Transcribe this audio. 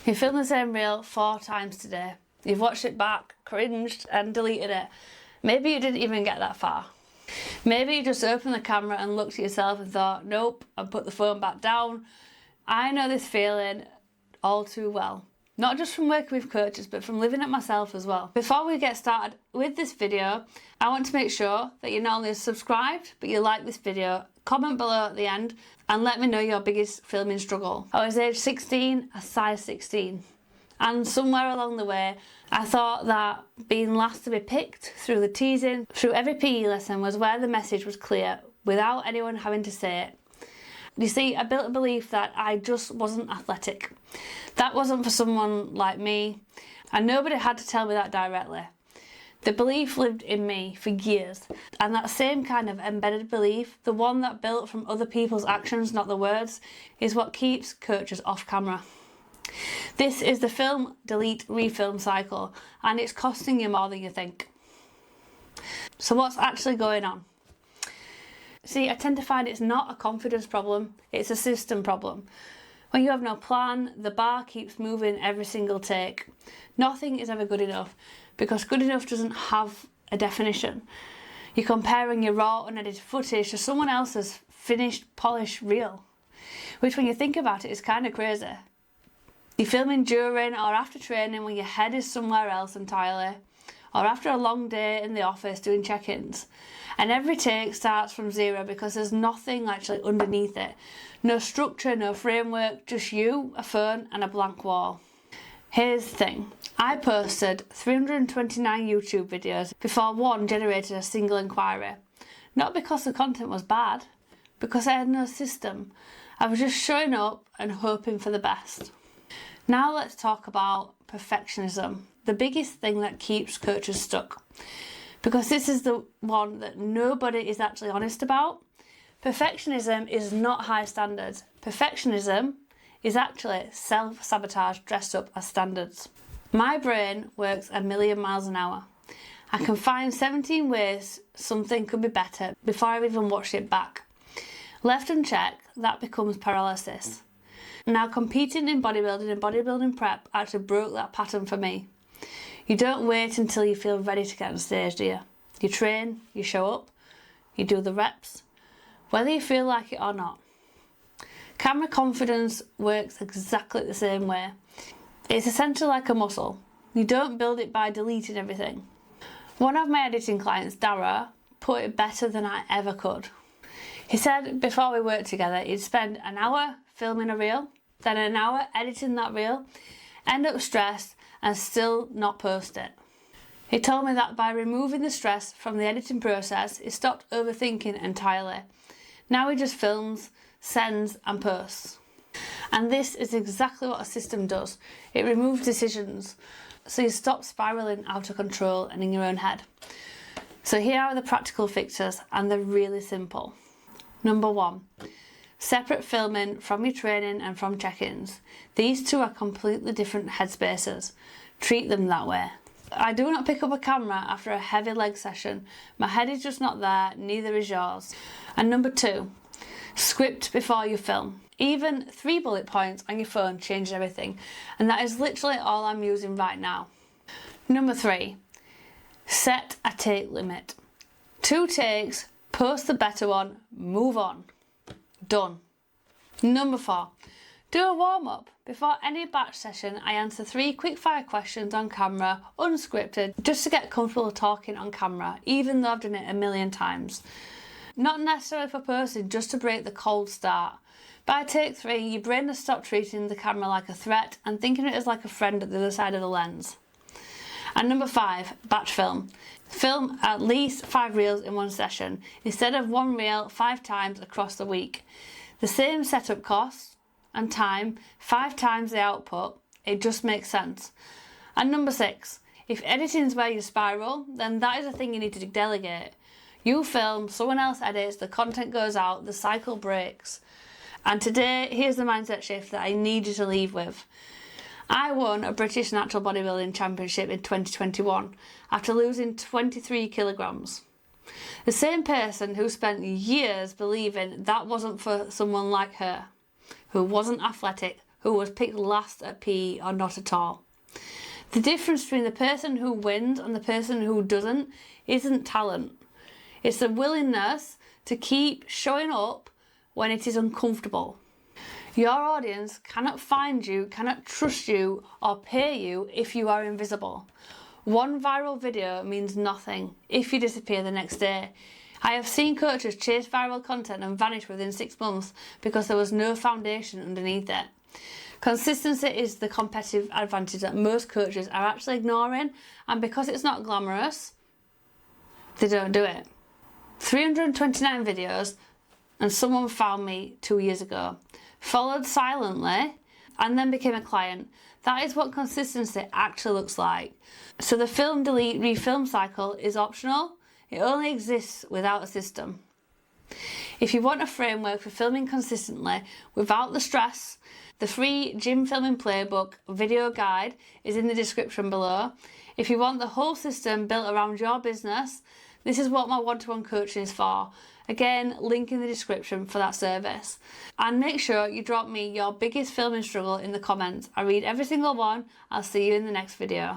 You filmed the same reel 4 times today. You've watched it back, cringed and deleted it. Maybe you didn't even get that far. Maybe you just opened the camera and looked at yourself and thought, nope, and put the phone back down. I know this feeling all too well. Not just from working with coaches, but from living it myself as well. Before we get started with this video, I want to make sure that you're not only subscribed, but you like this video. Comment below at the end and let me know your biggest filming struggle. I was age 16, a size 16. And somewhere along the way, I thought that being last to be picked through the teasing, through every PE lesson was where the message was clear without anyone having to say it. You see, I built a belief that I just wasn't athletic. That wasn't for someone like me, and nobody had to tell me that directly. The belief lived in me for years, and that same kind of embedded belief, the one that built from other people's actions, not the words, is what keeps coaches off camera. This is the film, delete, refilm cycle, and it's costing you more than you think. So what's actually going on? See, I tend to find it's not a confidence problem, it's a system problem. When you have no plan, the bar keeps moving every single take. Nothing is ever good enough, because good enough doesn't have a definition. You're comparing your raw, unedited footage to someone else's finished, polished reel, which when you think about it is kind of crazy. You're filming during or after training when your head is somewhere else entirely, or after a long day in the office doing check-ins. And every take starts from zero because there's nothing actually underneath it. No structure, no framework, just you, a phone and a blank wall. Here's the thing. I posted 329 YouTube videos before one generated a single inquiry. Not because the content was bad, because I had no system. I was just showing up and hoping for the best. Now let's talk about perfectionism, the biggest thing that keeps coaches stuck. Because this is the one that nobody is actually honest about. Perfectionism is not high standards. Perfectionism is actually self-sabotage dressed up as standards. My brain works a million miles an hour. I can find 17 ways something could be better before I've even watched it back. Left unchecked, that becomes paralysis. Now, competing in bodybuilding and bodybuilding prep actually broke that pattern for me. You don't wait until you feel ready to get on stage, do you? You train, you show up, you do the reps, whether you feel like it or not. Camera confidence works exactly the same way. It's essentially like a muscle. You don't build it by deleting everything. One of my editing clients, Dara, put it better than I ever could. He said before we worked together, he'd spend an hour filming a reel, then an hour editing that reel, end up stressed and still not post it. He told me that by removing the stress from the editing process, he stopped overthinking entirely. Now he just films, sends and posts. And this is exactly what a system does. It removes decisions, so you stop spiralling out of control and in your own head. So here are the practical fixes, and they're really simple. Number 1. Separate filming from your training and from check-ins. These two are completely different headspaces. Treat them that way. I do not pick up a camera after a heavy leg session. My head is just not there, neither is yours. And number 2, script before you film. Even 3 bullet points on your phone changes everything, and that is literally all I'm using right now. Number 3, set a take limit. 2 takes, post the better one, move on. Done. Number 4, do a warm-up. Before any batch session, I answer 3 quick-fire questions on camera, unscripted, just to get comfortable talking on camera, even though I've done it a million times. Not necessarily for posting, just to break the cold start. By take 3, your brain has stopped treating the camera like a threat and thinking it is like a friend at the other side of the lens. And number 5, batch film. Film at least 5 reels in one session, instead of 1 reel 5 times across the week. The same setup costs and time, 5 times the output, it just makes sense. And number 6, if editing is where you spiral, then that is a thing you need to delegate. You film, someone else edits, the content goes out, the cycle breaks. And today, here's the mindset shift that I need you to leave with. I won a British Natural Bodybuilding Championship in 2021 after losing 23 kilograms. The same person who spent years believing that wasn't for someone like her, who wasn't athletic, who was picked last at PE or not at all. The difference between the person who wins and the person who doesn't isn't talent. It's the willingness to keep showing up when it is uncomfortable. Your audience cannot find you, cannot trust you or pay you if you are invisible. One viral video means nothing if you disappear the next day. I have seen coaches chase viral content and vanish within 6 months because there was no foundation underneath it. Consistency is the competitive advantage that most coaches are actually ignoring, and because it's not glamorous, they don't do it. 329 videos, and someone found me 2 years ago, followed silently, and then became a client. That is what consistency actually looks like. So the film, delete, refilm cycle is optional. It only exists without a system. If you want a framework for filming consistently without the stress, the free gym filming playbook video guide is in the description below. If you want the whole system built around your business, this is what my one-to-one coaching is for. Again, link in the description for that service. And make sure you drop me your biggest filming struggle in the comments. I read every single one. I'll see you in the next video.